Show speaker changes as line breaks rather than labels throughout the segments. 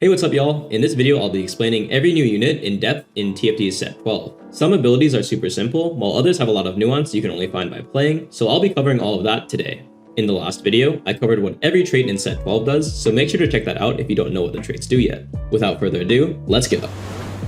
Hey, what's up y'all? In this video, I'll be explaining every new unit in depth in TFT's set 12. Some abilities are super simple, while others have a lot of nuance you can only find by playing, so I'll be covering all of that today. In the last video, I covered what every trait in set 12 does, so make sure to check that out if you don't know what the traits do yet. Without further ado, let's go.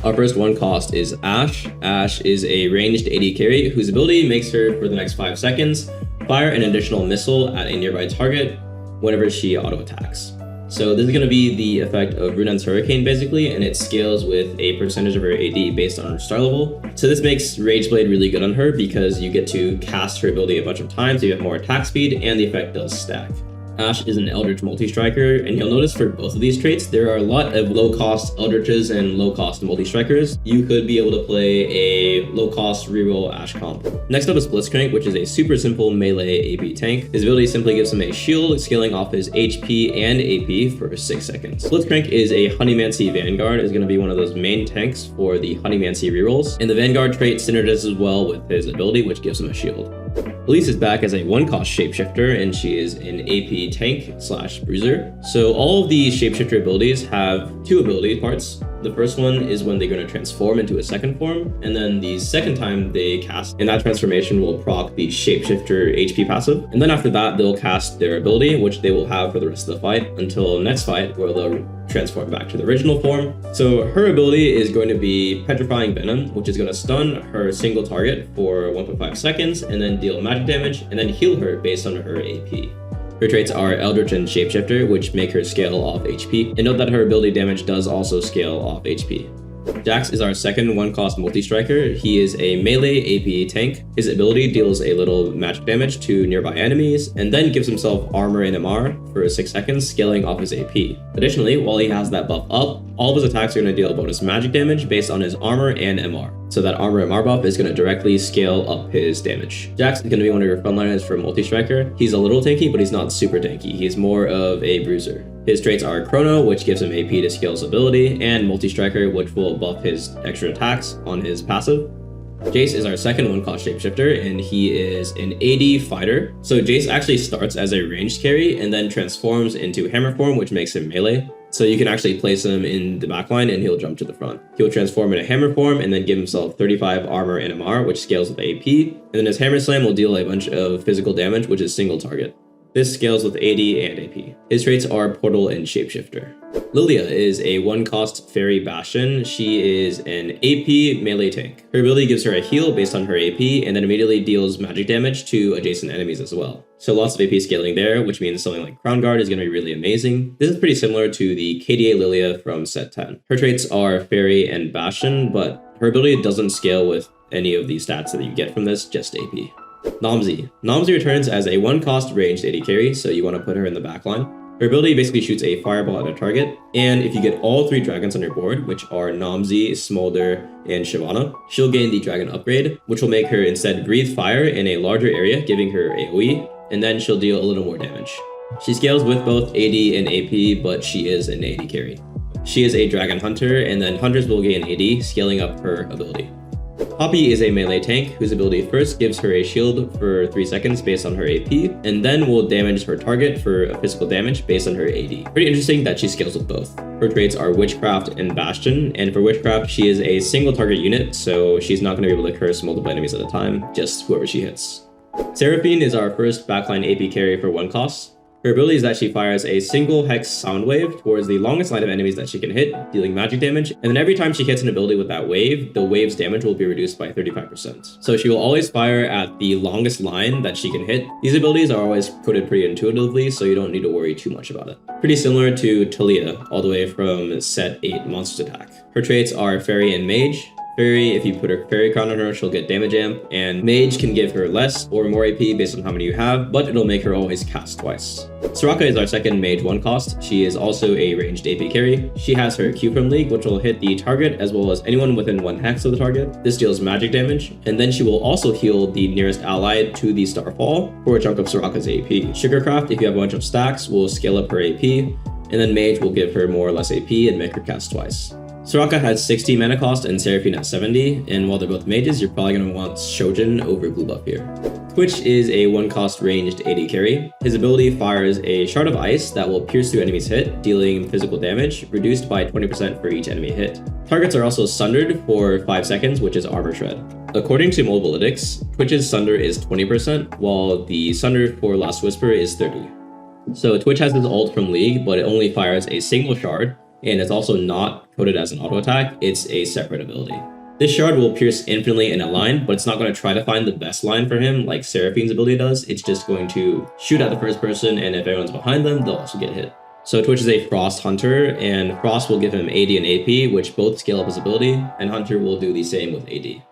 Our first one cost is Ashe. Ashe is a ranged AD carry whose ability makes her, for the next 5 seconds, fire an additional missile at a nearby target whenever she auto-attacks. So this is going to be the effect of Runan's Hurricane basically, and it scales with a percentage of her AD based on her star level. So this makes Rageblade really good on her because you get to cast her ability a bunch of times, so you have more attack speed, and the effect does stack. Ashe is an Eldritch multi-striker, and you'll notice for both of these traits, there are a lot of low-cost Eldritches and low-cost multi-strikers. You could be able to play a low-cost reroll Ashe comp. Next up is Blitzcrank, which is a super simple melee AP tank. His ability simply gives him a shield, scaling off his HP and AP for 6 seconds. Blitzcrank is a Honeymancy Vanguard, is going to be one of those main tanks for the Honeymancy rerolls, and the Vanguard trait synergizes well with his ability, which gives him a shield. Elise is back as a 1-cost shapeshifter, and she is an AP tank / bruiser. So all of the shapeshifter abilities have 2 ability parts. The first one is when they're going to transform into a second form, and then the second time they cast, and that transformation will proc the shapeshifter HP passive. And then after that, they'll cast their ability, which they will have for the rest of the fight until next fight, where they'll transform back to the original form. So her ability is going to be Petrifying Venom, which is going to stun her single target for 1.5 seconds, and then deal magic damage, and then heal her based on her AP. Her traits are Eldritch and Shapeshifter, which make her scale off HP, and note that her ability damage does also scale off HP. Jax is our second 1-cost multi-striker. He is a melee AP tank. His ability deals a little magic damage to nearby enemies, and then gives himself armor and MR for 6 seconds, scaling off his AP. Additionally, while he has that buff up, all of his attacks are going to deal bonus magic damage based on his armor and MR. So that armor MR buff is going to directly scale up his damage. Jax is going to be one of your frontliners for multi-striker. He's a little tanky, but he's not super tanky. He's more of a bruiser. His traits are Chrono, which gives him AP to scale his ability, and Multi-Striker, which will buff his extra attacks on his passive. Jace is our second 1-cost shapeshifter, and he is an AD fighter. So Jace actually starts as a ranged carry and then transforms into hammer form, which makes him melee. So you can actually place him in the backline and he'll jump to the front. He'll transform into hammer form and then give himself 35 armor and MR, which scales with AP. And then his hammer slam will deal a bunch of physical damage, which is single target. This scales with AD and AP. His traits are Portal and Shapeshifter. Lilia is a 1-cost Fairy Bastion. She is an AP melee tank. Her ability gives her a heal based on her AP, and then immediately deals magic damage to adjacent enemies as well. So lots of AP scaling there, which means something like Crown Guard is going to be really amazing. This is pretty similar to the KDA Lilia from set 10. Her traits are Fairy and Bastion, but her ability doesn't scale with any of the stats that you get from this, just AP. Namzi. Namzi returns as a 1-cost ranged AD carry, so you want to put her in the backline. Her ability basically shoots a fireball at a target, and if you get all 3 dragons on your board, which are Namzi, Smolder, and Shyvana, she'll gain the dragon upgrade, which will make her instead breathe fire in a larger area, giving her AoE, and then she'll deal a little more damage. She scales with both AD and AP, but she is an AD carry. She is a dragon hunter, and then hunters will gain AD, scaling up her ability. Poppy is a melee tank whose ability first gives her a shield for 3 seconds based on her AP, and then will damage her target for a physical damage based on her AD. Pretty interesting that she scales with both. Her traits are Witchcraft and Bastion, and for Witchcraft, she is a single target unit, so she's not going to be able to curse multiple enemies at a time, just whoever she hits. Seraphine is our first backline AP carry for 1-cost. Her ability is that she fires a single hex sound wave towards the longest line of enemies that she can hit, dealing magic damage, and then every time she hits an ability with that wave, the wave's damage will be reduced by 35%. So she will always fire at the longest line that she can hit. These abilities are always coded pretty intuitively, so you don't need to worry too much about it. Pretty similar to Talia, all the way from set 8 Monsters Attack. Her traits are Fairy and Mage. Fairy, if you put a Fairy Crown on her, she'll get damage amp, and Mage can give her less or more AP based on how many you have, but it'll make her always cast twice. Soraka is our second Mage 1-cost. She is also a ranged AP carry. She has her Q from League, which will hit the target as well as anyone within 1 hex of the target. This deals magic damage, and then she will also heal the nearest ally to the Starfall for a chunk of Soraka's AP. Sugarcraft, if you have a bunch of stacks, will scale up her AP, and then Mage will give her more or less AP and make her cast twice. Soraka has 60 mana cost and Seraphine has 70, and while they're both mages, you're probably going to want Shojin over blue buff here. Twitch is a 1-cost ranged AD carry. His ability fires a shard of ice that will pierce through enemies hit, dealing physical damage, reduced by 20% for each enemy hit. Targets are also sundered for 5 seconds, which is armor shred. According to Mobilytics, Twitch's sunder is 20%, while the sunder for Last Whisper is 30. So Twitch has his ult from League, but it only fires a single shard, and it's also not coded as an auto attack, it's a separate ability. This shard will pierce infinitely in a line, but it's not going to try to find the best line for him like Seraphine's ability does. It's just going to shoot at the first person, and if everyone's behind them, they'll also get hit. So Twitch is a Frost Hunter, and Frost will give him AD and AP, which both scale up his ability, and Hunter will do the same with AD.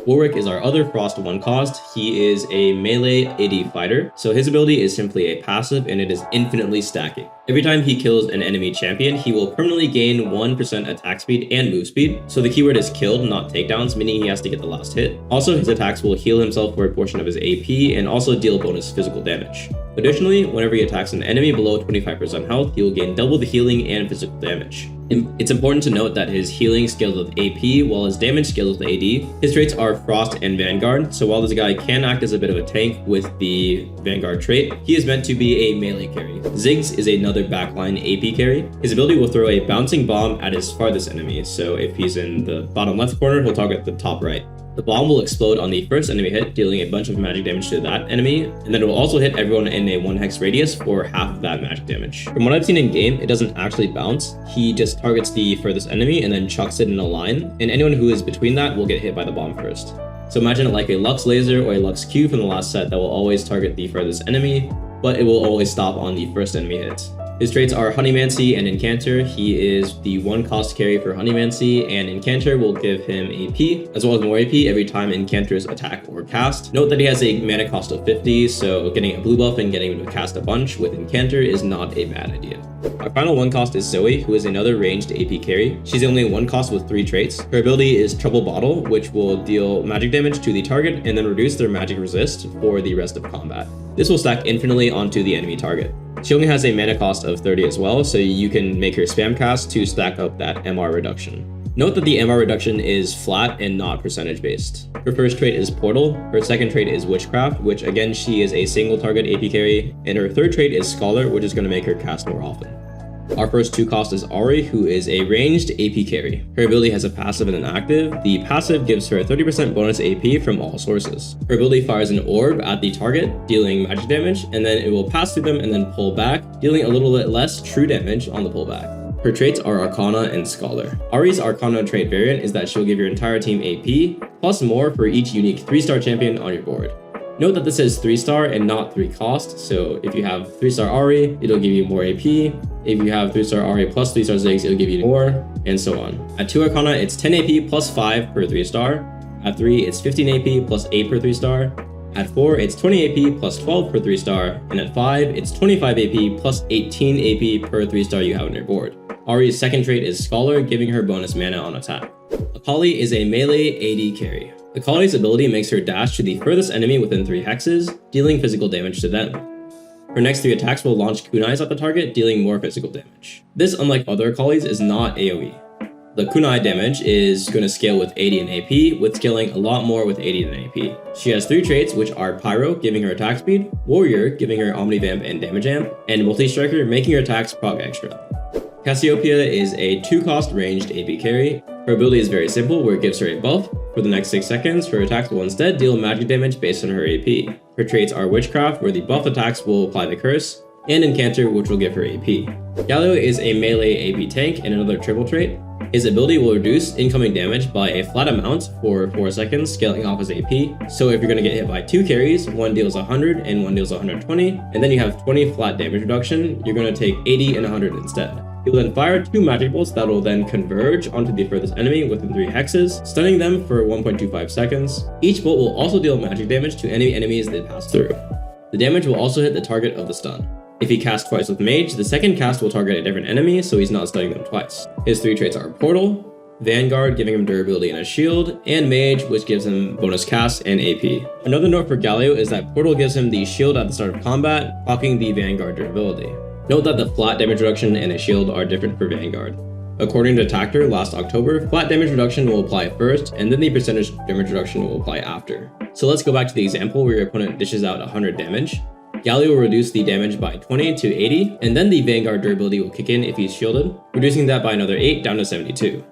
Warwick is our other Frost 1-cost. He is a melee AD fighter, so his ability is simply a passive and it is infinitely stacking. Every time he kills an enemy champion, he will permanently gain 1% attack speed and move speed, so the keyword is killed, not takedowns, meaning he has to get the last hit. Also, his attacks will heal himself for a portion of his AP and also deal bonus physical damage. Additionally, whenever he attacks an enemy below 25% health, he will gain double the healing and physical damage. It's important to note that his healing scales with AP, while his damage scales with AD. His traits are Frost and Vanguard, so while this guy can act as a bit of a tank with the Vanguard trait, he is meant to be a melee carry. Ziggs is another backline AP carry. His ability will throw a bouncing bomb at his farthest enemy, so if he's in the bottom left corner, he'll target the top right. The bomb will explode on the first enemy hit, dealing a bunch of magic damage to that enemy, and then it will also hit everyone in a 1-hex radius for half of that magic damage. From what I've seen in game, it doesn't actually bounce. He just targets the furthest enemy and then chucks it in a line, and anyone who is between that will get hit by the bomb first. So imagine it like a Lux Laser or a Lux Q from the last set that will always target the furthest enemy, but it will always stop on the first enemy hit. His traits are Honeymancy and Incanter. He is the 1-cost carry for Honeymancy, and Incanter will give him AP, as well as more AP every time Incanters attack or cast. Note that he has a mana cost of 50, so getting a blue buff and getting him to cast a bunch with Incanter is not a bad idea. Our final 1-cost is Zoe, who is another ranged AP carry. She's only 1-cost with 3 traits. Her ability is Trouble Bottle, which will deal magic damage to the target and then reduce their magic resist for the rest of combat. This will stack infinitely onto the enemy target. She only has a mana cost of 30 as well, so you can make her spam cast to stack up that MR reduction. Note that the MR reduction is flat and not percentage based. Her first trait is Portal, her second trait is Witchcraft, which again she is a single target AP carry, and her third trait is Scholar, which is going to make her cast more often. Our first 2-cost is Ahri, who is a ranged AP carry. Her ability has a passive and an active. The passive gives her a 30% bonus AP from all sources. Her ability fires an orb at the target, dealing magic damage, and then it will pass through them and then pull back, dealing a little bit less true damage on the pullback. Her traits are Arcana and Scholar. Ahri's Arcana trait variant is that she'll give your entire team AP, plus more for each unique 3-star champion on your board. Note that this says 3-star and not 3-cost, so if you have 3-star Ahri, it'll give you more AP. If you have 3-star Ahri plus 3-star Ziggs, it'll give you more, and so on. At 2 Arcana, it's 10 AP plus 5 per 3-star. At 3, it's 15 AP plus 8 per 3-star. At 4, it's 20 AP plus 12 per 3-star. And at 5, it's 25 AP plus 18 AP per 3-star you have on your board. Ahri's second trait is Scholar, giving her bonus mana on attack. Akali is a melee AD carry. Akali's ability makes her dash to the furthest enemy within 3 hexes, dealing physical damage to them. Her next 3 attacks will launch kunais at the target, dealing more physical damage. This, unlike other Akalis, is not AoE. The kunai damage is going to scale with AD and AP, with scaling a lot more with AD than AP. She has 3 traits, which are Pyro, giving her attack speed, Warrior, giving her Omnivamp and damage amp, and Multi-Striker, making her attacks proc extra. Cassiopeia is a 2-cost ranged AP carry. Her ability is very simple, where it gives her a buff. For the next 6 seconds, her attacks will instead deal magic damage based on her AP. Her traits are Witchcraft, where the buff attacks will apply the curse, and Incanter, which will give her AP. Galio is a melee AP tank and another triple trait. His ability will reduce incoming damage by a flat amount for 4 seconds, scaling off his AP. So if you're going to get hit by 2 carries, one deals 100 and one deals 120, and then you have 20 flat damage reduction, you're going to take 80 and 100 instead. He will then fire 2 magic bolts that will then converge onto the furthest enemy within 3 hexes, stunning them for 1.25 seconds. Each bolt will also deal magic damage to any enemies they pass through. The damage will also hit the target of the stun. If he casts twice with Mage, the second cast will target a different enemy, so he's not stunning them twice. His 3 traits are Portal, Vanguard, giving him durability and a shield, and Mage, which gives him bonus cast and AP. Another note for Galio is that Portal gives him the shield at the start of combat, blocking the Vanguard durability. Note that the flat damage reduction and a shield are different for Vanguard. According to Tactor last October, flat damage reduction will apply first, and then the percentage damage reduction will apply after. So let's go back to the example where your opponent dishes out 100 damage. Galio will reduce the damage by 20 to 80, and then the Vanguard durability will kick in if he's shielded, reducing that by another 8 down to 72.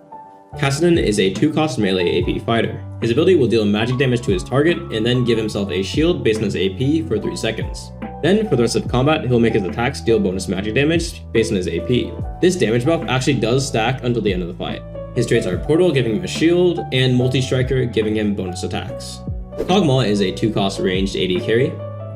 Kassadin is a 2-cost melee AP fighter. His ability will deal magic damage to his target, and then give himself a shield based on his AP for 3 seconds. Then, for the rest of combat, he'll make his attacks deal bonus magic damage based on his AP. This damage buff actually does stack until the end of the fight. His traits are Portal, giving him a shield, and Multi-Striker, giving him bonus attacks. Kog'Maw is a 2-cost ranged AD carry.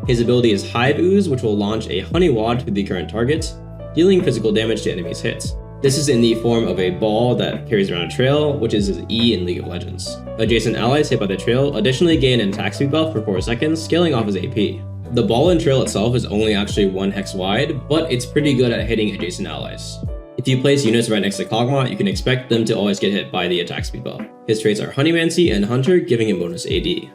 His ability is Hive Ooze, which will launch a Honey Wad to the current target, dealing physical damage to enemies' hits. This is in the form of a ball that carries around a trail, which is his E in League of Legends. Adjacent allies hit by the trail additionally gain an attack speed buff for 4 seconds, scaling off his AP. The ball and trail itself is only actually 1 hex wide, but it's pretty good at hitting adjacent allies. If you place units right next to Kog'Maw, you can expect them to always get hit by the attack speed buff. His traits are Honeymancy and Hunter, giving him bonus AD.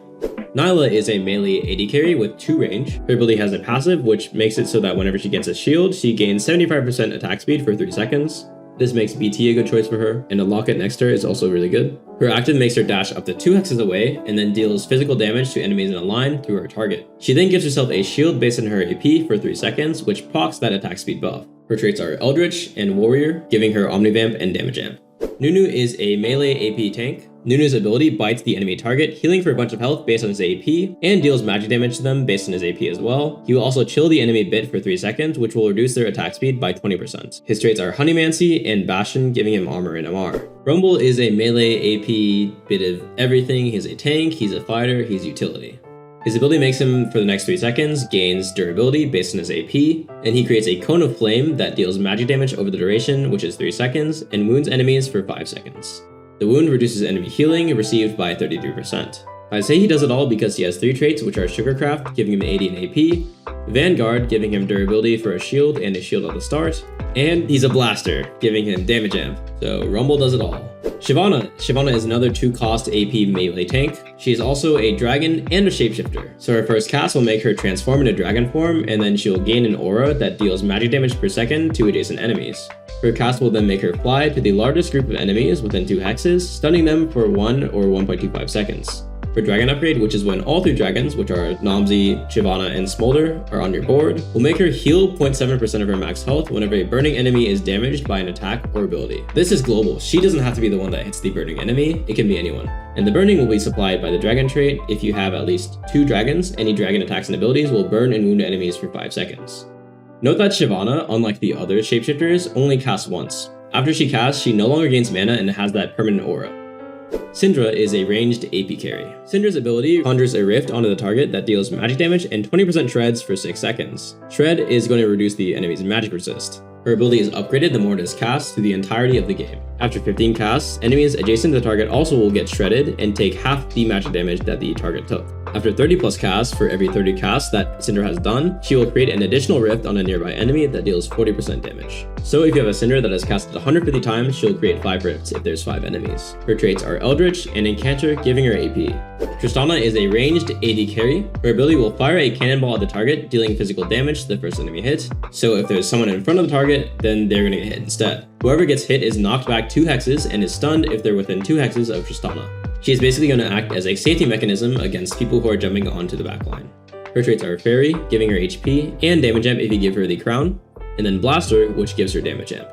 Nyla is a melee AD carry with 2 range. Her ability has a passive, which makes it so that whenever she gets a shield, she gains 75% attack speed for 3 seconds. This makes BT a good choice for her, and a locket next to her is also really good. Her active makes her dash up to 2 hexes away, and then deals physical damage to enemies in a line through her target. She then gives herself a shield based on her AP for 3 seconds, which procs that attack speed buff. Her traits are Eldritch and Warrior, giving her Omnivamp and Damage Amp. Nunu is a melee AP tank. Nunu's ability bites the enemy target, healing for a bunch of health based on his AP, and deals magic damage to them based on his AP as well. He will also chill the enemy bit for 3 seconds, which will reduce their attack speed by 20%. His traits are Honeymancy and Bastion, giving him armor and MR. Rumble is a melee AP bit of everything. He's a tank, he's a fighter, he's utility. His ability makes him, for the next 3 seconds, gains durability based on his AP, and he creates a cone of flame that deals magic damage over the duration, which is 3 seconds, and wounds enemies for 5 seconds. The wound reduces enemy healing received by 33%. I say he does it all because he has 3 traits, which are Sugarcraft, giving him 80 in AP, Vanguard, giving him durability for a shield and a shield at the start, and he's a blaster, giving him damage amp. So Rumble does it all. Shyvana is another 2-cost AP melee tank. She is also a dragon and a shapeshifter. So her first cast will make her transform into dragon form, and then she will gain an aura that deals magic damage per second to adjacent enemies. Her cast will then make her fly to the largest group of enemies within 2 hexes, stunning them for 1 or 1.25 seconds. For Dragon Upgrade, which is when all 3 dragons, which are Namzi, Shyvana, and Smolder, are on your board, will make her heal 0.7% of her max health whenever a burning enemy is damaged by an attack or ability. This is global. She doesn't have to be the one that hits the burning enemy, it can be anyone. And the burning will be supplied by the dragon trait. If you have at least 2 dragons, any dragon attacks and abilities will burn and wound enemies for 5 seconds. Note that Shyvana, unlike the other shapeshifters, only casts once. After she casts, she no longer gains mana and has that permanent aura. Syndra is a ranged AP carry. Syndra's ability conjures a rift onto the target that deals magic damage and 20% shreds for 6 seconds. Shred is going to reduce the enemy's magic resist. Her ability is upgraded the more it is cast through the entirety of the game. After 15 casts, enemies adjacent to the target also will get shredded and take half the magic damage that the target took. After 30 plus casts, for every 30 casts that Syndra has done, she will create an additional rift on a nearby enemy that deals 40% damage. So if you have a Syndra that has casted 150 times, she'll create 5 rifts if there's 5 enemies. Her traits are Eldritch and Incanter, giving her AP. Tristana is a ranged AD carry. Her ability will fire a cannonball at the target, dealing physical damage to the first enemy hit. So if there's someone in front of the target, then they're gonna get hit instead. Whoever gets hit is knocked back 2 hexes and is stunned if they're within 2 hexes of Tristana. She is basically going to act as a safety mechanism against people who are jumping onto the backline. Her traits are Fairy, giving her HP, and Damage Amp if you give her the crown, and then Blaster, which gives her Damage Amp.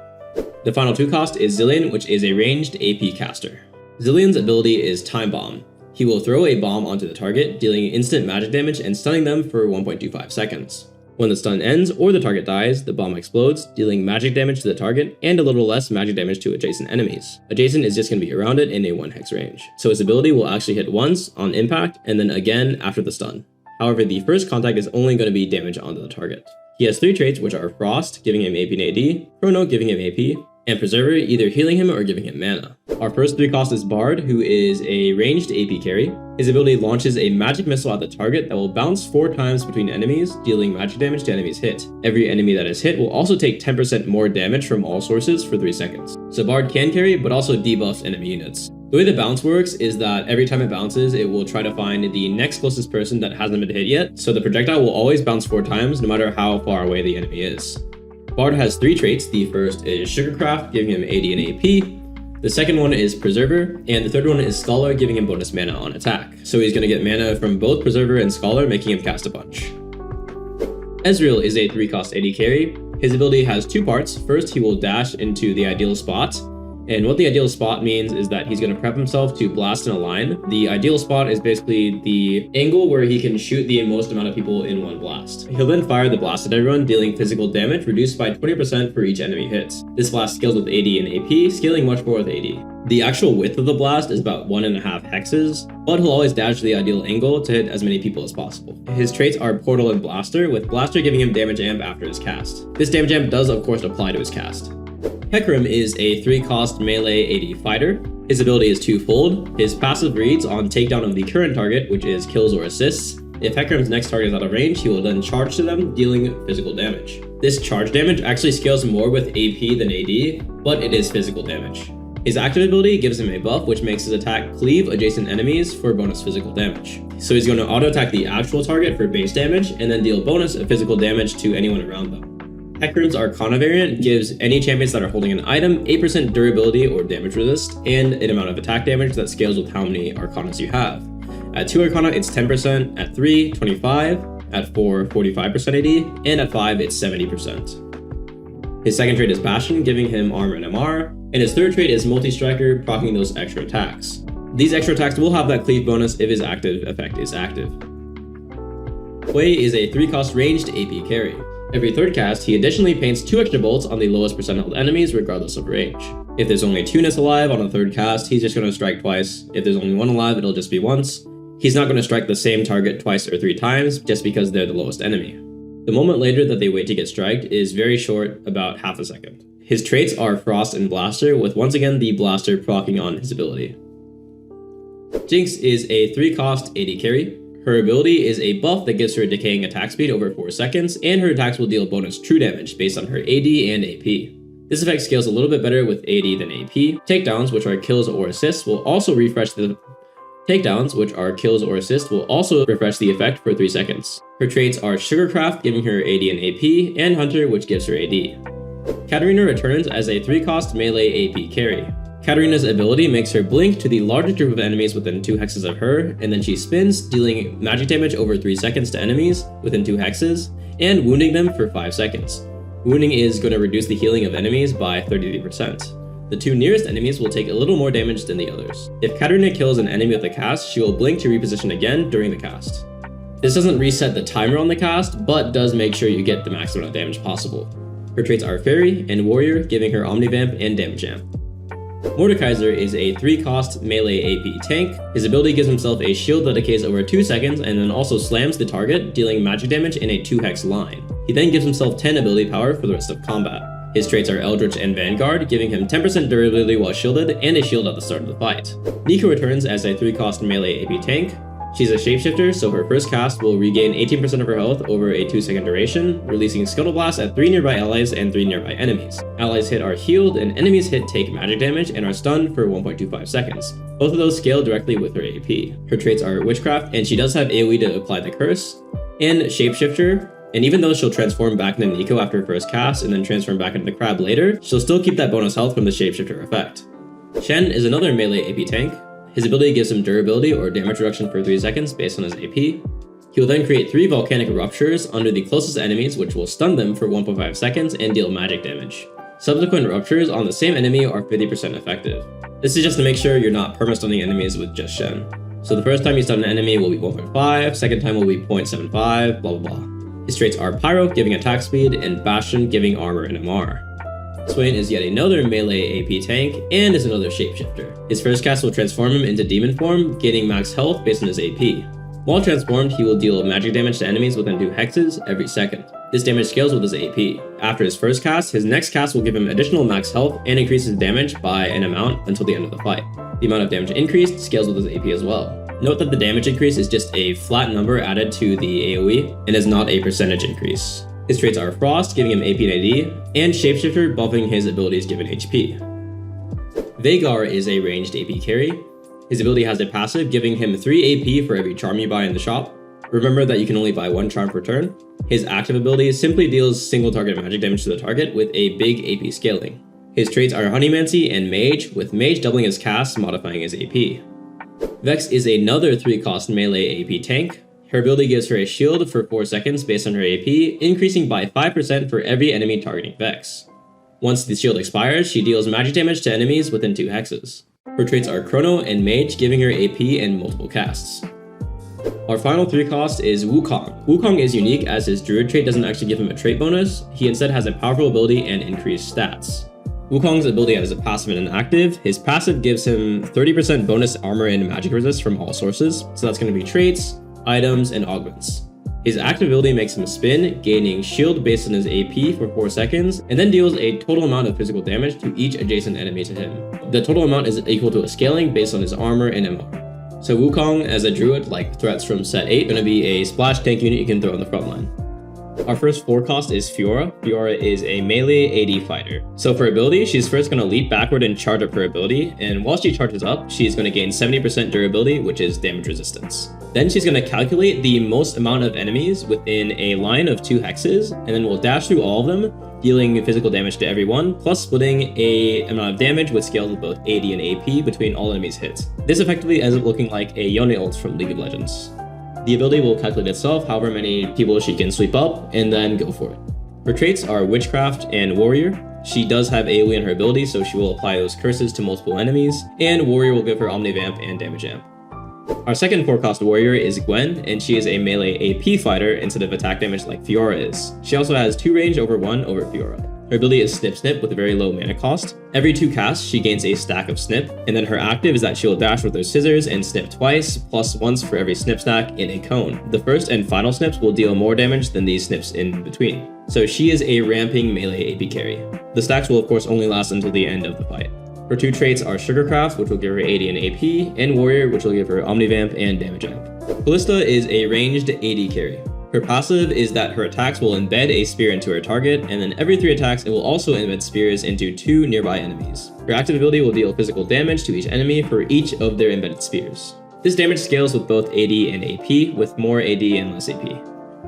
The final 2 cost is Zilean, which is a ranged AP caster. Zilean's ability is Time Bomb. He will throw a bomb onto the target, dealing instant magic damage and stunning them for 1.25 seconds. When the stun ends or the target dies, the bomb explodes, dealing magic damage to the target and a little less magic damage to adjacent enemies. Adjacent is just going to be around it in a 1 hex range, so his ability will actually hit once on impact and then again after the stun. However, the first contact is only going to be damage onto the target. He has 3 traits, which are Frost, giving him AP and AD, Chrono, giving him AP, and Preserver, either healing him or giving him mana. Our first 3 cost is Bard, who is a ranged AP carry. His ability launches a magic missile at the target that will bounce 4 times between enemies, dealing magic damage to enemies hit. Every enemy that is hit will also take 10% more damage from all sources for 3 seconds. So Bard can carry, but also debuffs enemy units. The way the bounce works is that every time it bounces, it will try to find the next closest person that hasn't been hit yet, so the projectile will always bounce 4 times no matter how far away the enemy is. Bard has 3 traits. The first is Sugarcraft, giving him AD and AP. The second one is Preserver, and the third one is Scholar, giving him bonus mana on attack. So he's going to get mana from both Preserver and Scholar, making him cast a bunch. Ezreal is a 3-cost AD carry. His ability has 2 parts. First, he will dash into the ideal spot. And what the ideal spot means is that he's going to prep himself to blast in a line. The ideal spot is basically the angle where he can shoot the most amount of people in one blast. He'll then fire the blast at everyone, dealing physical damage reduced by 20% for each enemy hit. This blast scales with AD and AP, scaling much more with AD. The actual width of the blast is about 1.5 hexes, but he'll always dash to the ideal angle to hit as many people as possible. His traits are Portal and Blaster, with Blaster giving him damage amp after his cast. This damage amp does of course apply to his cast. Hecarim is a 3-cost melee AD fighter. His ability is twofold. His passive reads on takedown of the current target, which is kills or assists. If Hecarim's next target is out of range, he will then charge to them, dealing physical damage. This charge damage actually scales more with AP than AD, but it is physical damage. His active ability gives him a buff, which makes his attack cleave adjacent enemies for bonus physical damage. So he's going to auto-attack the actual target for base damage, and then deal bonus of physical damage to anyone around them. Hecarim's Arcana variant gives any champions that are holding an item 8% durability or damage resist, and an amount of attack damage that scales with how many Arcanas you have. At 2 Arcana, it's 10%, at 3, 25, at 4, 45% AD, and at 5, it's 70%. His second trait is Passion, giving him armor and MR, and his third trait is Multi-Striker, proccing those extra attacks. These extra attacks will have that cleave bonus if his active effect is active. Hwei is a 3-cost ranged AP carry. Every third cast, he additionally paints 2 extra bolts on the lowest percent held enemies regardless of range. If there's only 2 Nits alive on a third cast, he's just going to strike twice. If there's only 1 alive, it'll just be once. He's not going to strike the same target twice or 3 times just because they're the lowest enemy. The moment later that they wait to get striked is very short, about half a second. His traits are Frost and Blaster, with once again the Blaster proccing on his ability. Jinx is a 3-cost AD carry. Her ability is a buff that gives her decaying attack speed over 4 seconds, and her attacks will deal bonus true damage based on her AD and AP. This effect scales a little bit better with AD than AP. Takedowns, which are kills or assists, will also refresh the effect for 3 seconds. Her traits are Sugarcraft, giving her AD and AP, and Hunter, which gives her AD. Katarina returns as a 3-cost melee AP carry. Katarina's ability makes her blink to the largest group of enemies within 2 hexes of her, and then she spins, dealing magic damage over 3 seconds to enemies within 2 hexes, and wounding them for 5 seconds. Wounding is going to reduce the healing of enemies by 33%. The 2 nearest enemies will take a little more damage than the others. If Katarina kills an enemy with the cast, she will blink to reposition again during the cast. This doesn't reset the timer on the cast, but does make sure you get the maximum amount of damage possible. Her traits are Fairy and Warrior, giving her Omnivamp and Damage Amp. Mordekaiser is a 3-cost melee AP tank. His ability gives himself a shield that decays over 2 seconds and then also slams the target, dealing magic damage in a 2-hex line. He then gives himself 10 ability power for the rest of combat. His traits are Eldritch and Vanguard, giving him 10% durability while shielded and a shield at the start of the fight. Nico returns as a 3-cost melee AP tank. She's a shapeshifter, so her first cast will regain 18% of her health over a 2-second duration, releasing Scuttle Blast at 3 nearby allies and 3 nearby enemies. Allies hit are healed, and enemies hit take magic damage and are stunned for 1.25 seconds. Both of those scale directly with her AP. Her traits are Witchcraft, and she does have AoE to apply the curse, and Shapeshifter, and even though she'll transform back into Nico after her first cast and then transform back into the Crab later, she'll still keep that bonus health from the Shapeshifter effect. Shen is another melee AP tank. His ability gives him durability or damage reduction for 3 seconds based on his AP. He will then create 3 volcanic ruptures under the closest enemies, which will stun them for 1.5 seconds and deal magic damage. Subsequent ruptures on the same enemy are 50% effective. This is just to make sure you're not perma-stunning enemies with just Shen. So the first time you stun an enemy will be 1.5, second time will be 0.75, blah blah blah. His traits are Pyro, giving attack speed, and Bastion, giving armor and MR. Swain is yet another melee AP tank, and is another shapeshifter. His first cast will transform him into demon form, gaining max health based on his AP. While transformed, he will deal magic damage to enemies within 2 hexes every second. This damage scales with his AP. After his first cast, his next cast will give him additional max health and increases damage by an amount until the end of the fight. The amount of damage increased scales with his AP as well. Note that the damage increase is just a flat number added to the AoE, and is not a percentage increase. His traits are Frost, giving him AP and AD, and Shapeshifter, buffing his abilities given HP. Veigar is a ranged AP carry. His ability has a passive, giving him 3 AP for every charm you buy in the shop. Remember that you can only buy one charm per turn. His active ability simply deals single target magic damage to the target with a big AP scaling. His traits are Honeymancy and Mage, with Mage doubling his cast, modifying his AP. Vex is another 3-cost melee AP tank. Her ability gives her a shield for 4 seconds based on her AP, increasing by 5% for every enemy targeting Vex. Once the shield expires, she deals magic damage to enemies within 2 hexes. Her traits are Chrono and Mage, giving her AP and multiple casts. Our final 3-cost is Wukong. Wukong is unique as his Druid trait doesn't actually give him a trait bonus, he instead has a powerful ability and increased stats. Wukong's ability has a passive and an active. His passive gives him 30% bonus armor and magic resist from all sources, so that's going to be traits, items, and augments. His active ability makes him spin, gaining shield based on his AP for 4 seconds, and then deals a total amount of physical damage to each adjacent enemy to him. The total amount is equal to a scaling based on his armor and MR. So Wukong, as a druid, like threats from set 8, going to be a splash tank unit you can throw on the front line. Our first 4-cost is Fiora. Fiora is a melee AD fighter. So for ability, she's first going to leap backward and charge up her ability, and while she charges up, she's going to gain 70% durability, which is damage resistance. Then she's going to calculate the most amount of enemies within a line of 2 hexes, and then will dash through all of them, dealing physical damage to everyone, plus splitting a amount of damage with scales of both AD and AP between all enemies' hits. This effectively ends up looking like a Yone ult from League of Legends. The ability will calculate itself however many people she can sweep up, and then go for it. Her traits are Witchcraft and Warrior. She does have AoE in her ability, so she will apply those curses to multiple enemies, and Warrior will give her Omnivamp and Damage Amp. Our second 4-cost warrior is Gwen, and she is a melee AP fighter instead of attack damage like Fiora is. She also has 2 range over 1 over Fiora. Her ability is Snip Snip with a very low mana cost. Every 2 casts, she gains a stack of Snip, and then her active is that she will dash with her scissors and snip twice, plus once for every snip stack in a cone. The first and final snips will deal more damage than these snips in between. So she is a ramping melee AP carry. The stacks will of course only last until the end of the fight. Her 2 traits are Sugarcraft, which will give her AD and AP, and Warrior, which will give her Omnivamp and Damage Amp. Kalista is a ranged AD carry. Her passive is that her attacks will embed a spear into her target, and then every 3 attacks it will also embed spears into 2 nearby enemies. Her active ability will deal physical damage to each enemy for each of their embedded spears. This damage scales with both AD and AP, with more AD and less AP.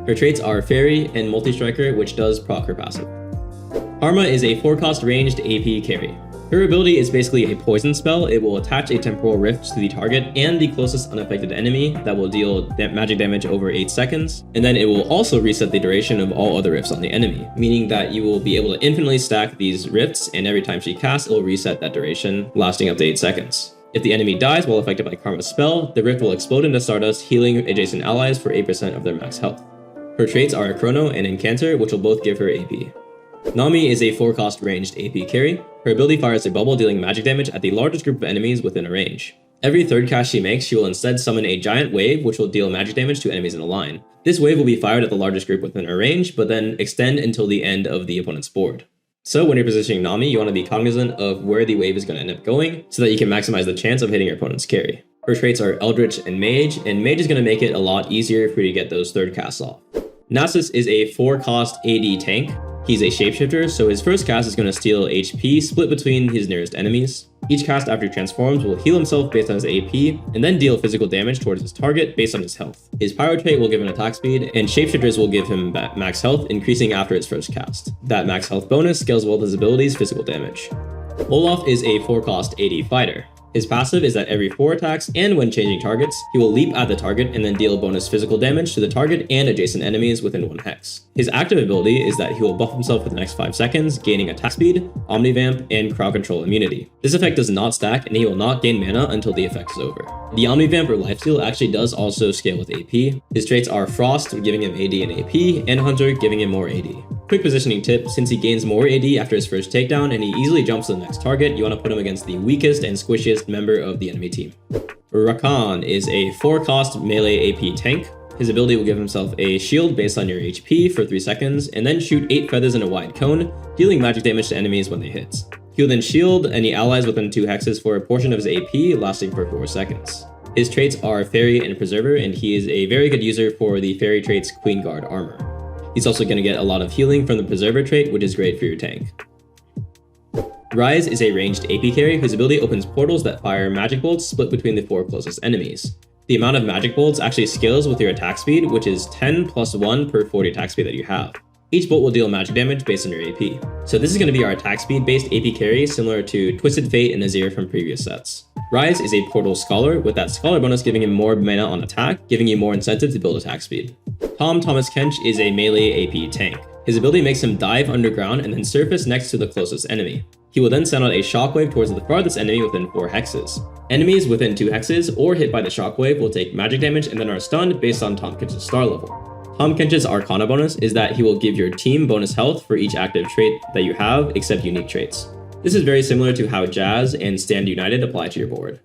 Her traits are Fairy and Multi-Striker, which does proc her passive. Karma is a 4-cost ranged AP carry. Her ability is basically a poison spell. It will attach a temporal rift to the target and the closest unaffected enemy that will deal magic damage over 8 seconds, and then it will also reset the duration of all other rifts on the enemy, meaning that you will be able to infinitely stack these rifts, and every time she casts, it will reset that duration, lasting up to 8 seconds. If the enemy dies while affected by Karma's spell, the rift will explode into Stardust, healing adjacent allies for 8% of their max health. Her traits are Chrono and Incanter, which will both give her AP. Nami is a 4-cost ranged AP carry. Her ability fires a bubble dealing magic damage at the largest group of enemies within a range. Every 3rd cast she makes, she will instead summon a giant wave which will deal magic damage to enemies in a line. This wave will be fired at the largest group within her range, but then extend until the end of the opponent's board. So when you're positioning Nami, you want to be cognizant of where the wave is going to end up going, so that you can maximize the chance of hitting your opponent's carry. Her traits are Eldritch and Mage is going to make it a lot easier for you to get those 3rd casts off. Nasus is a 4-cost AD tank. He's a shapeshifter, so his first cast is going to steal HP split between his nearest enemies. Each cast after he transforms will heal himself based on his AP, and then deal physical damage towards his target based on his health. His Pyro trait will give him attack speed, and shapeshifters will give him max health, increasing after his first cast. That max health bonus scales well with his ability's physical damage. Olaf is a 4-cost AD fighter. His passive is that every 4 attacks, and when changing targets, he will leap at the target and then deal bonus physical damage to the target and adjacent enemies within 1 hex. His active ability is that he will buff himself for the next 5 seconds, gaining attack speed, Omnivamp, and crowd control immunity. This effect does not stack, and he will not gain mana until the effect is over. The Omnivamp or Lifesteal actually does also scale with AP. His traits are Frost, giving him AD and AP, and Hunter, giving him more AD. Quick positioning tip, since he gains more AD after his first takedown and he easily jumps to the next target, you want to put him against the weakest and squishiest member of the enemy team. Rakan is a 4-cost melee AP tank. His ability will give himself a shield based on your HP for 3 seconds, and then shoot 8 feathers in a wide cone, dealing magic damage to enemies when they hit. He'll then shield any allies within 2 hexes for a portion of his AP, lasting for 4 seconds. His traits are Fairy and Preserver, and he is a very good user for the Fairy trait's Queen Guard armor. He's also going to get a lot of healing from the Preserver trait, which is great for your tank. Ryze is a ranged AP carry whose ability opens portals that fire magic bolts split between the 4 closest enemies. The amount of magic bolts actually scales with your attack speed, which is 10 plus 1 per 40 attack speed that you have. Each bolt will deal magic damage based on your AP. So this is going to be our attack speed based AP carry, similar to Twisted Fate and Azir from previous sets. Ryze is a Portal Scholar, with that Scholar bonus giving him more mana on attack, giving you more incentive to build attack speed. Tahm Kench is a melee AP tank. His ability makes him dive underground and then surface next to the closest enemy. He will then send out a shockwave towards the farthest enemy within 4 hexes. Enemies within 2 hexes or hit by the shockwave will take magic damage and then are stunned based on Tahm Kench's star level. Tahm Kench's Arcana bonus is that he will give your team bonus health for each active trait that you have, except unique traits. This is very similar to how Jazz and Stand United apply to your board.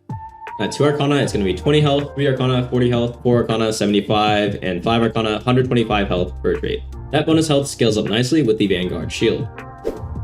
At 2 Arcana, it's going to be 20 health, 3 Arcana, 40 health, 4 Arcana, 75, and 5 Arcana, 125 health per trait. That bonus health scales up nicely with the Vanguard shield.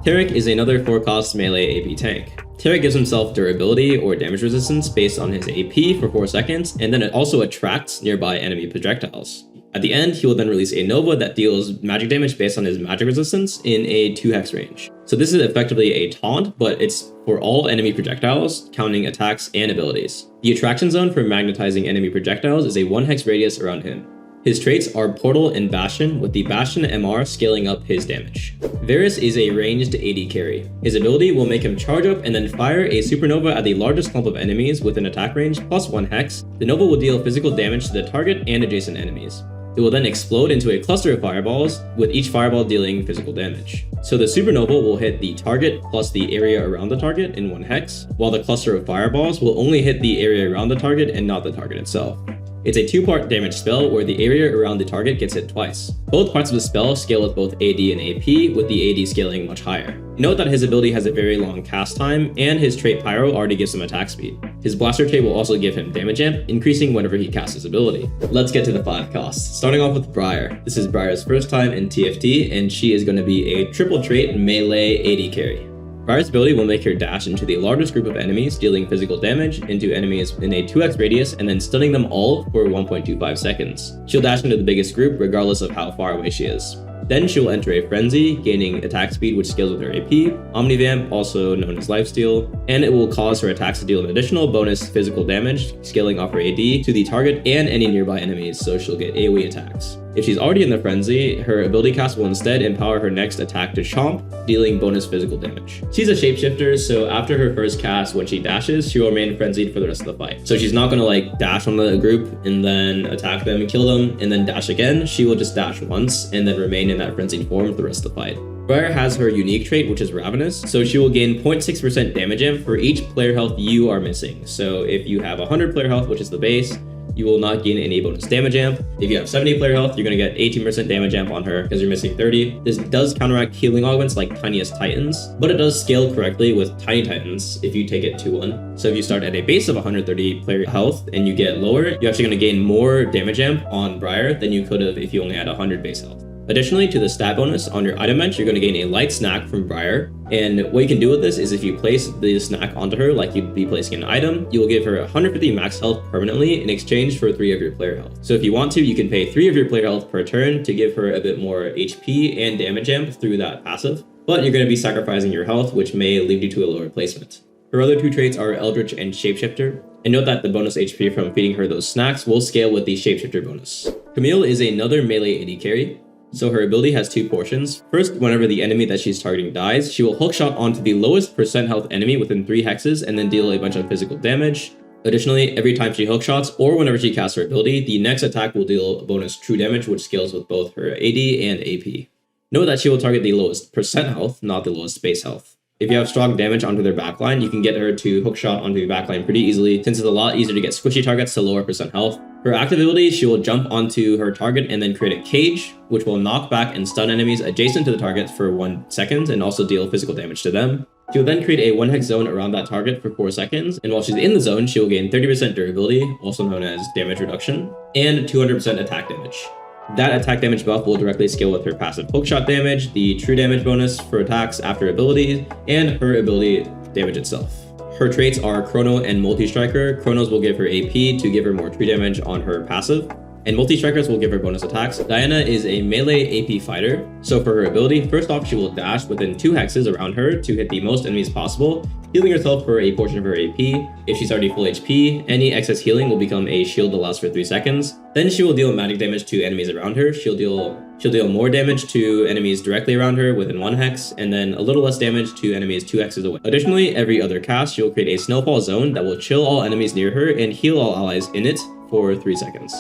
Taric is another 4-cost melee AP tank. Taric gives himself durability or damage resistance based on his AP for 4 seconds, and then it also attracts nearby enemy projectiles. At the end, he will then release a Nova that deals magic damage based on his magic resistance in a 2-hex range. So this is effectively a taunt, but it's for all enemy projectiles, counting attacks and abilities. The attraction zone for magnetizing enemy projectiles is a 1-hex radius around him. His traits are Portal and Bastion, with the Bastion MR scaling up his damage. Varus is a ranged AD carry. His ability will make him charge up and then fire a supernova at the largest clump of enemies within attack range plus 1 hex. The Nova will deal physical damage to the target and adjacent enemies. It will then explode into a cluster of fireballs, with each fireball dealing physical damage. So the supernova will hit the target plus the area around the target in 1 hex, while the cluster of fireballs will only hit the area around the target and not the target itself. It's a 2-part damage spell where the area around the target gets hit twice. Both parts of the spell scale with both AD and AP, with the AD scaling much higher. Note that his ability has a very long cast time, and his trait Pyro already gives him attack speed. His blaster trait will also give him damage amp, increasing whenever he casts his ability. Let's get to the 5 costs. Starting off with Briar. This is Briar's first time in TFT, and she is going to be a triple trait melee AD carry. Briar's ability will make her dash into the largest group of enemies, dealing physical damage into enemies in a 2x radius and then stunning them all for 1.25 seconds. She'll dash into the biggest group regardless of how far away she is. Then she will enter a frenzy, gaining attack speed which scales with her AP, Omnivamp, also known as Lifesteal, and it will cause her attacks to deal an additional bonus physical damage, scaling off her AD to the target and any nearby enemies, so she'll get AoE attacks. If she's already in the frenzy, her ability cast will instead empower her next attack to chomp, dealing bonus physical damage. She's a shapeshifter, so after her first cast, when she dashes, she will remain frenzied for the rest of the fight. So she's not gonna like dash on the group and then attack them and kill them and then dash again. She will just dash once and then remain in that frenzied form for the rest of the fight. Briar has her unique trait, which is Ravenous, so she will gain 0.6% damage amp for each player health you are missing. So if you have 100 player health, which is the base, you will not gain any bonus damage amp. If you have 70 player health, you're going to get 18% damage amp on her because you're missing 30. This does counteract healing augments like Tiniest Titans, but it does scale correctly with Tiny Titans if you take it 2-1. So if you start at a base of 130 player health and you get lower, you're actually going to gain more damage amp on Briar than you could have if you only had 100 base health. Additionally, to the stat bonus on your item bench, you're going to gain a light snack from Briar. And what you can do with this is if you place the snack onto her like you'd be placing an item, you will give her 150 max health permanently in exchange for 3 of your player health. So if you want to, you can pay 3 of your player health per turn to give her a bit more HP and damage amp through that passive. But you're going to be sacrificing your health, which may lead you to a lower placement. Her other 2 traits are Eldritch and Shapeshifter. And note that the bonus HP from feeding her those snacks will scale with the Shapeshifter bonus. Camille is another melee AD carry. So her ability has 2 portions. First, whenever the enemy that she's targeting dies, she will hookshot onto the lowest percent health enemy within 3 hexes and then deal a bunch of physical damage. Additionally, every time she hookshots or whenever she casts her ability, the next attack will deal a bonus true damage, which scales with both her AD and AP. Note that she will target the lowest percent health, not the lowest base health. If you have strong damage onto their backline, you can get her to hookshot onto the backline pretty easily, since it's a lot easier to get squishy targets to lower percent health. Her active ability, she will jump onto her target and then create a cage, which will knock back and stun enemies adjacent to the target for 1 second and also deal physical damage to them. She will then create a 1-hex zone around that target for 4 seconds, and while she's in the zone, she will gain 30% durability, also known as damage reduction, and 200% attack damage. That attack damage buff will directly scale with her passive hookshot damage, the true damage bonus for attacks after abilities, and her ability damage itself. Her traits are Chrono and Multi-Striker. Chronos will give her AP to give her more true damage on her passive. And multi-strikers will give her bonus attacks. Diana is a melee AP fighter, so for her ability, first off she will dash within 2 hexes around her to hit the most enemies possible, healing herself for a portion of her AP. If she's already full HP, any excess healing will become a shield that lasts for 3 seconds. Then she will deal magic damage to enemies around her. She'll deal more damage to enemies directly around her within 1 hex, and then a little less damage to enemies 2 hexes away. Additionally, every other cast, she'll create a snowfall zone that will chill all enemies near her and heal all allies in it for 3 seconds.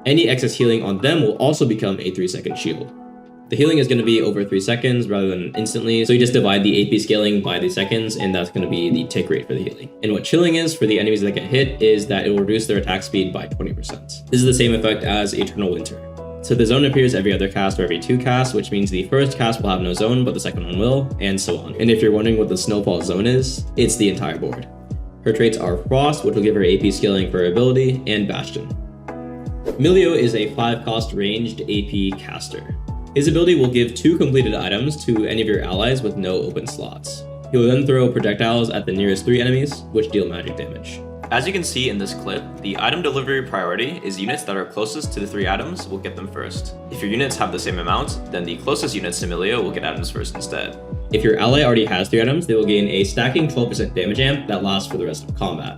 Any excess healing on them will also become a 3-second shield. The healing is going to be over 3 seconds rather than instantly, so you just divide the AP scaling by the seconds, and that's going to be the tick rate for the healing. And what chilling is for the enemies that get hit is that it will reduce their attack speed by 20%. This is the same effect as Eternal Winter. So the zone appears every other cast or every 2 casts, which means the first cast will have no zone, but the second one will, and so on. And if you're wondering what the Snowfall zone is, it's the entire board. Her traits are Frost, which will give her AP scaling for her ability, and Bastion. Milio is a 5-cost ranged AP caster. His ability will give 2 completed items to any of your allies with no open slots. He will then throw projectiles at the nearest 3 enemies, which deal magic damage. As you can see in this clip, the item delivery priority is units that are closest to the 3 items will get them first. If your units have the same amount, then the closest units to Milio will get items first instead. If your ally already has 3 items, they will gain a stacking 12% damage amp that lasts for the rest of combat.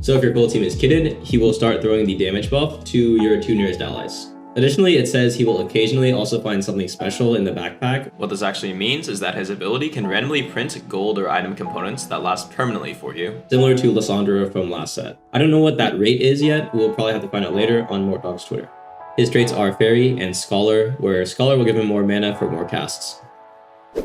So if your full team is kitted, he will start throwing the damage buff to your 2 nearest allies. Additionally, it says he will occasionally also find something special in the backpack. What this actually means is that his ability can randomly print gold or item components that last permanently for you, similar to Lysandra from last set. I don't know what that rate is yet, we'll probably have to find out later on Mortdog's Twitter. His traits are Fairy and Scholar, where Scholar will give him more mana for more casts.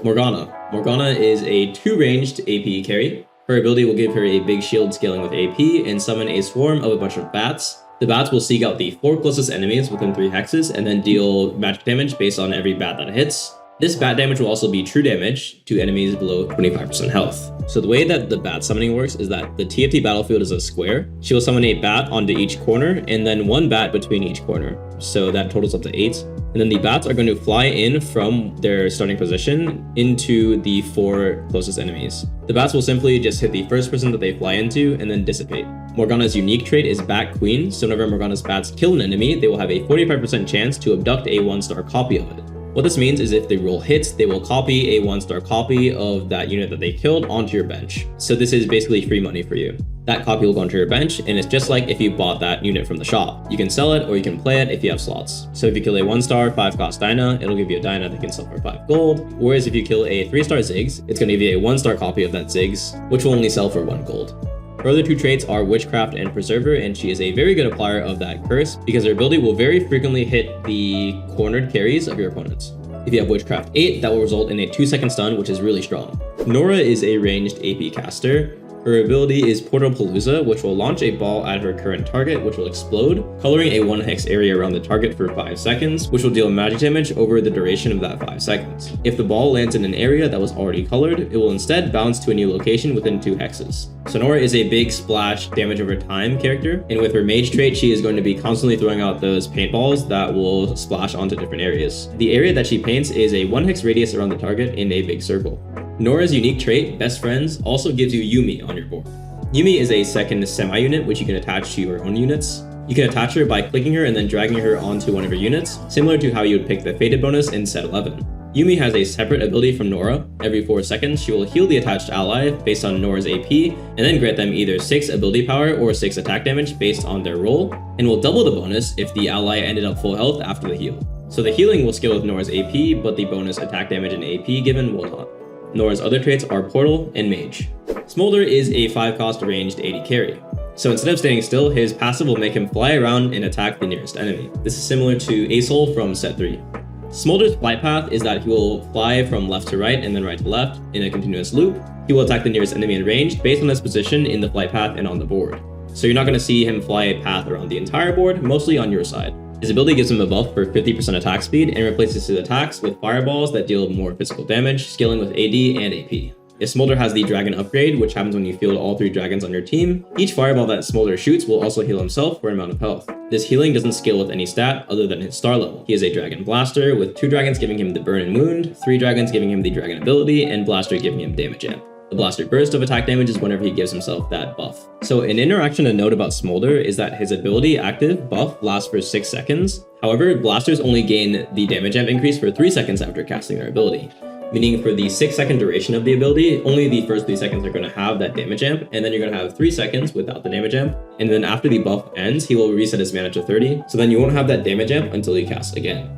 Morgana. Morgana is a 2-ranged AP carry. Her ability will give her a big shield scaling with AP and summon a swarm of a bunch of bats. The bats will seek out the 4 closest enemies within 3 hexes and then deal magic damage based on every bat that hits. This bat damage will also be true damage to enemies below 25% health. So the way that the bat summoning works is that the TFT battlefield is a square. She will summon a bat onto each corner and then 1 bat between each corner. So that totals up to 8. And then the bats are going to fly in from their starting position into the 4 closest enemies. The bats will simply just hit the first person that they fly into and then dissipate. Morgana's unique trait is Bat Queen, so whenever Morgana's bats kill an enemy, they will have a 45% chance to abduct a 1-star copy of it. What this means is if the roll hits, they will copy a 1-star copy of that unit that they killed onto your bench. So this is basically free money for you. That copy will go onto your bench, and it's just like if you bought that unit from the shop. You can sell it or you can play it if you have slots. So if you kill a 1-star 5-cost Dyna, it'll give you a Dyna that can sell for 5 gold. Whereas if you kill a 3-star Ziggs, it's going to give you a 1-star copy of that Ziggs, which will only sell for 1 gold. Her other 2 traits are Witchcraft and Preserver, and she is a very good applier of that curse because her ability will very frequently hit the cornered carries of your opponents. If you have Witchcraft 8, that will result in a 2-second stun, which is really strong. Norra is a ranged AP caster. Her ability is Portalpalooza, which will launch a ball at her current target, which will explode, coloring a 1-hex area around the target for 5 seconds, which will deal magic damage over the duration of that 5 seconds. If the ball lands in an area that was already colored, it will instead bounce to a new location within 2 hexes. So Norra is a big splash damage over time character, and with her mage trait, she is going to be constantly throwing out those paintballs that will splash onto different areas. The area that she paints is a 1-hex radius around the target in a big circle. Norra's unique trait, Best Friends, also gives you Yuumi on your board. Yuumi is a second semi-unit which you can attach to your own units. You can attach her by clicking her and then dragging her onto one of your units, similar to how you would pick the Fated bonus in set 11. Yuumi has a separate ability from Norra. Every 4 seconds, she will heal the attached ally based on Norra's AP, and then grant them either 6 ability power or 6 attack damage based on their roll, and will double the bonus if the ally ended up full health after the heal. So the healing will scale with Norra's AP, but the bonus attack damage and AP given will not. Norra's other traits are Portal and Mage. Smolder is a 5-cost ranged AD carry. So instead of standing still, his passive will make him fly around and attack the nearest enemy. This is similar to Asol from set 3. Smolder's flight path is that he will fly from left to right and then right to left in a continuous loop. He will attack the nearest enemy in range based on his position in the flight path and on the board. So you're not going to see him fly a path around the entire board, mostly on your side. His ability gives him a buff for 50% attack speed and replaces his attacks with fireballs that deal more physical damage, scaling with AD and AP. If Smolder has the Dragon upgrade, which happens when you field all 3 dragons on your team, each fireball that Smolder shoots will also heal himself for an amount of health. This healing doesn't scale with any stat other than his star level. He is a Dragon Blaster, with 2 dragons giving him the Burn and Wound, 3 dragons giving him the Dragon ability, and Blaster giving him damage amp. The blaster burst of attack damage is whenever he gives himself that buff. So an interaction to note about Smolder is that his ability active buff lasts for 6 seconds. However, blasters only gain the damage amp increase for 3 seconds after casting their ability. Meaning for the 6-second duration of the ability, only the first 3 seconds are going to have that damage amp, and then you're going to have 3 seconds without the damage amp, and then after the buff ends, he will reset his mana to 30, so then you won't have that damage amp until he casts again.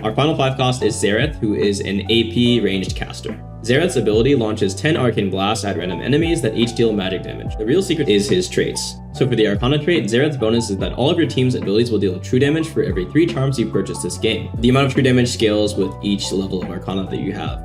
Our final 5 cost is Xerath, who is an AP ranged caster. Xerath's ability launches 10 arcane blasts at random enemies that each deal magic damage. The real secret is his traits. So for the Arcana trait, Xerath's bonus is that all of your team's abilities will deal true damage for every 3 charms you purchase this game. The amount of true damage scales with each level of Arcana that you have.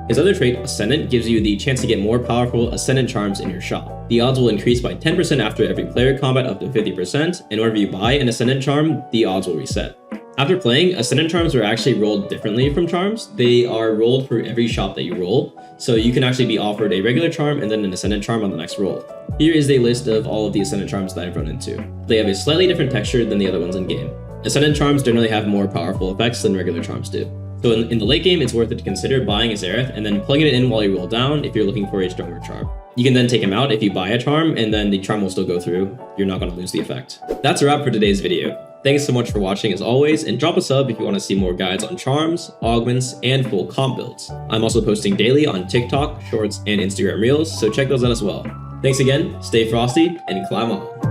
His other trait, Ascendant, gives you the chance to get more powerful Ascendant charms in your shop. The odds will increase by 10% after every player combat up to 50%, and whenever you buy an Ascendant charm, the odds will reset. After playing, Ascendant charms are actually rolled differently from charms. They are rolled for every shop that you roll, so you can actually be offered a regular charm and then an Ascendant charm on the next roll. Here is a list of all of the Ascendant charms that I've run into. They have a slightly different texture than the other ones in game. Ascendant charms generally have more powerful effects than regular charms do. So in the late game, it's worth it to consider buying a Xerath and then plugging it in while you roll down if you're looking for a stronger charm. You can then take him out if you buy a charm, and then the charm will still go through. You're not going to lose the effect. That's a wrap for today's video. Thanks so much for watching as always, and drop a sub if you want to see more guides on charms, augments, and full comp builds. I'm also posting daily on TikTok, Shorts, and Instagram Reels, so check those out as well. Thanks again, stay frosty, and climb on.